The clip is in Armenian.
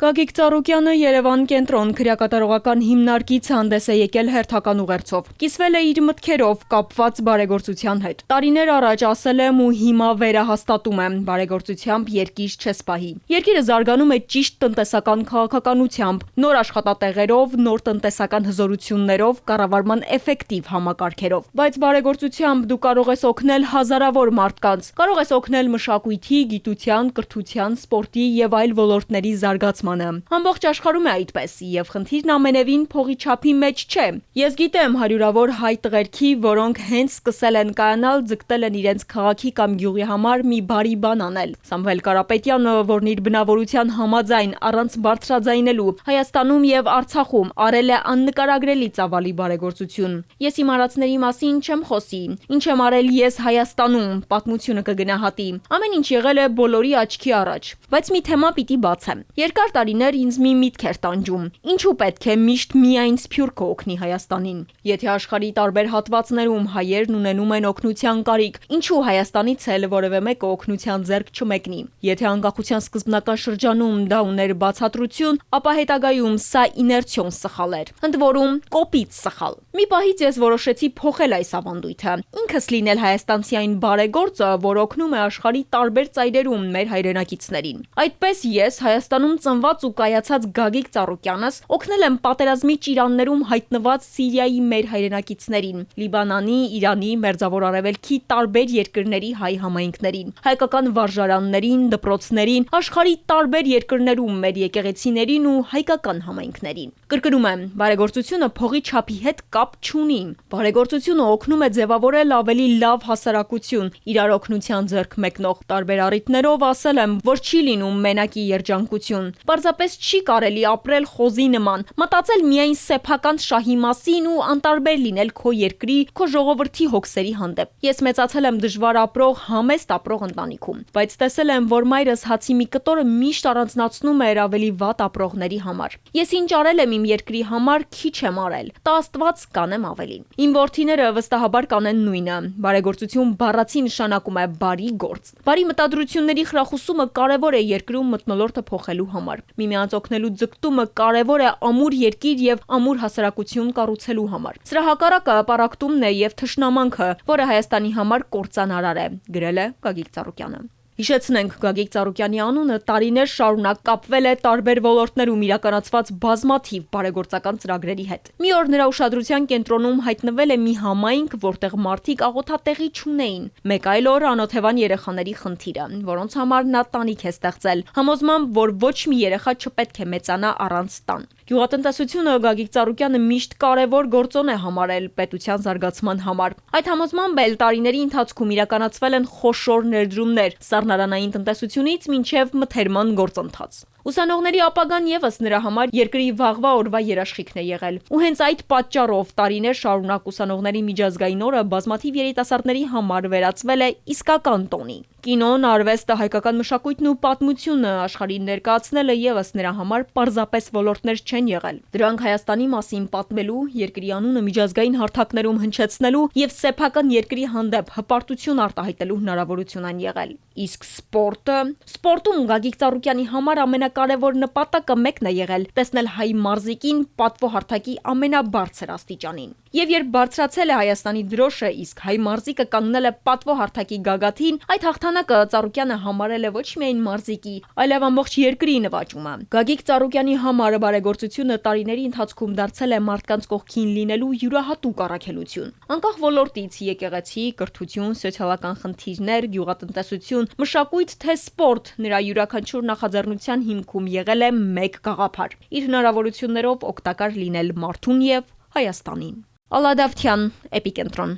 Գագիկ Ծառուկյանը Երևան կենտրոն քրեակատարողական հիմնարկից հանդես է եկել հերթական ուղերձով։ Կիսվել է իր մտքերով կապված բարեգործության հետ։ Տարիներ առաջ ասել եմ ու հիմա վերահաստատում եմ, բարեգործությամբ երկիր չես պահի։ Երկիրը զարգանում է ճիշտ տնտեսական քաղաքականությամբ, նոր աշխատատեղերով, նոր տնտեսական հզորություններով, կառավարման էֆեկտիվ համակարգերով։ Բայց բարեգործությամբ դու կարող ես օգնել հազարավոր մարդկանց, կարող ես օգնել մշակույթի, գիտության, կրթության, սպորտի եւ այլ ոլորտների զարգացմանը։ Ամբողջ աշխարհում է այդպես, եւ խնդիրն ամենևին փողի չափի մեջ չէ։ Ես գիտեմ հարյուրավոր հայ տղերքի, որոնք հենց սկսել են կայանալ, ձգտել են իրենց քաղաքի կամ գյուղի համար մի բարի բան անել։ Սամվել Կարապետյանը, որն իր բնավորության համաձայն առանց բարձրաձայնելու Հայաստանում եւ Արցախում արել է աննկարագրելի ծավալի բարեգործություն։ Ես իմ արածների մասին չեմ խոսի, ինչ եմ արել ես Հայաստանում, պատմությունը կգնահատի։ Ամեն ինչ եղել է բոլորի աչքի առաջ, բայց մի թեմա պիտի բացեմ։ Երկար տարիներ ինձ մի միտք էր տանջում. ինչու պետք է միշտ միայն Սփյուռքը օգնի Հայաստանին։ Եթե աշխարհի տարբեր հատվածներում հայերն ունենում են օգնության կարիք, ինչու Հայաստանից էլ որևէ մեկը օգնության ձեռք չմեկնի։ Եթե անկախության սկզբնական շրջանում դա ուներ բացատրություն, ապա հետագայում սա իներցիոն սխալ էր, ընդ որում կոպիտ սխալ։ Մի պահից ես որոշեցի փոխել այս ավանդույթը, ինքս լինել հայաստանցի այն բարեգործը, որ օգնում է աշխարհի տարբեր ծայրերում մեր հայրենակիցներին։ Այդպես ես Հայաստանում ծնված ու կայացած Գագիկ Ծառուկյանս օգնել եմ պատերազմի ճիրաններում հայտնված Սիրիայի մեր հայրենակիցներին, Լիբանանի, Իրանի, Մերձավոր Արևելքի տարբեր երկրների հայ համայնքներին, հայկական վարժարաններին, դպրոցներին, աշխարհի տարբեր երկրներում մեր եկեղեցիներին ու հայկական համայնքներին։ Կրկնում եմ, բարեգործությունը փողի չափի հետ կապ չունի։ Բարեգործությունը օգնում է ձևավորել ավելի լավ հասարակություն, իրար օգնության ձեռք մեկնող տարբեր առիթներով ասել եմ, որ չի լինում մենակի երջանկություն։ Պարզապես չի կարելի ապրել խոզի նման, մտածել միայն սեփական շահի մասին ու անտարբեր լինել քո երկրի, քո ժողովրդի հոգսերի հանդեպ։ Ես մեծացել եմ դժվար ապրող, համեստ ապրող ընտանիքում, բայց տեսել եմ, որ մայրս հացի մի կտորը միշտ առանձնացնում էր ավելի վատ ապրողների համար։ Ես ինչ արել եմ իմ երկրի համար, քիչ եմ արել, տա Աստված կանեմ ավելին։ Իմ որդիները վստահաբար կանեն նույնը։ Բարեգործություն բառացի նշանակում է բարի գործ։ Բարի մտադրությունների խրախուսումը կարևոր է երկրում մթնոլորտը փոխելու համար։ Միմյանց օգնելու ձգտումը կարևոր է ամուր երկիր եւ ամուր հասարակություն կառուցելու համար։ Սրա հակառակը պարակտումն է եւ թշնամանքը, որը Հայաստանի համար կործանարար է, գրել է Գագիկ Ծառուկյանը։ Հիշեցնենք, Գագիկ Ծառուկյանի անունը տարիներ շարունակ կապվել է տարբեր ոլորտներում իրականացված բազմաթիվ բարեգործական ծրագրերի հետ։ Մի օր նրա ուշադրության կենտրոնում հայտնվել է մի համայնք, որտեղ մարդիկ աղոթատեղի չունեին։ Մեկ այլ օր անօթևան երեխաների խնդիրը, որոնց համար նա տանիք է ստեղծել, համոզմամբ, որ ոչ մի երեխա չպետք է մեծանա առանց տան։ Գյուղատնտեսությունը Գագիկ Ծառուկյանը միշտ կարևոր գործոն է համարել պետության զարգացման համար։ Այդ համոզմամբ էլ տարիների ընթացքում իրականացվել են խոշոր ներդրումներ սառնարանային տնտեսությունից մինչև մթերման գործընթաց։ Ուսանողների ապագան եւս նրա համար երկրի վաղվա օրվա երաշխիքն է եղել։ Ու հենց այդ պատճառով տարիներ շարունակ ուսանողների միջազգային օրը բազմաթիվ երիտասարդների համար վերածվել է իսկական տոնի։ Կինոն, արվեստը, հայկական մշակույթն ու պատմությունը աշխարհին ներկայացնելը եւս նրա համար պարզապես ոլորտներ չեն եղել։ Դրանք Հայաստանի մասին պատմելու, երկրի անունը միջազգային հարթակներում հնչեցնելու եւ սեփական երկրի հանդեպ հպարտություն արտահայտելու հնարավորություն են եղել։ Իսկ սպորտում Գագիկ Ծառուկյանի համար ամենակարևոր նպատակը մեկն է եղել՝ տեսնել հայ մարզիկին պատվո-հարթակի ամենաբարձր աստիճանին։ Եվ երբ բարձրացել է Հայաստանի դրոշը, իսկ հայ մարզիկը կանգնել է պատվո-հարթակի գագաթին, այդ հաղթանակը Ծառուկյանը համարել է ոչ միայն մարզիկի, այլև ամբողջ երկրի նվաճումը։ Գագիկ Ծառուկյանի համար բարեգործությունը տարիների ընթացքում դարձել է մարդկանց կողքին լինելու յուրահատուկ առաքելություն։ Անկախ ոլորտից՝ եկեղեցի, կրթություն, սոցիալական խնդիրներ, գյուղատնտեսություն, մշակույթ թե սպորտ, նրա յուրաքանչյուր նախաձեռնության հիմքում եղել է մեկ գաղափար՝ իր հնարավորություններով օգտակար լինել մարդուն եւ Հայաստանին։ Ալադավթյան, Էպիկենտրոն։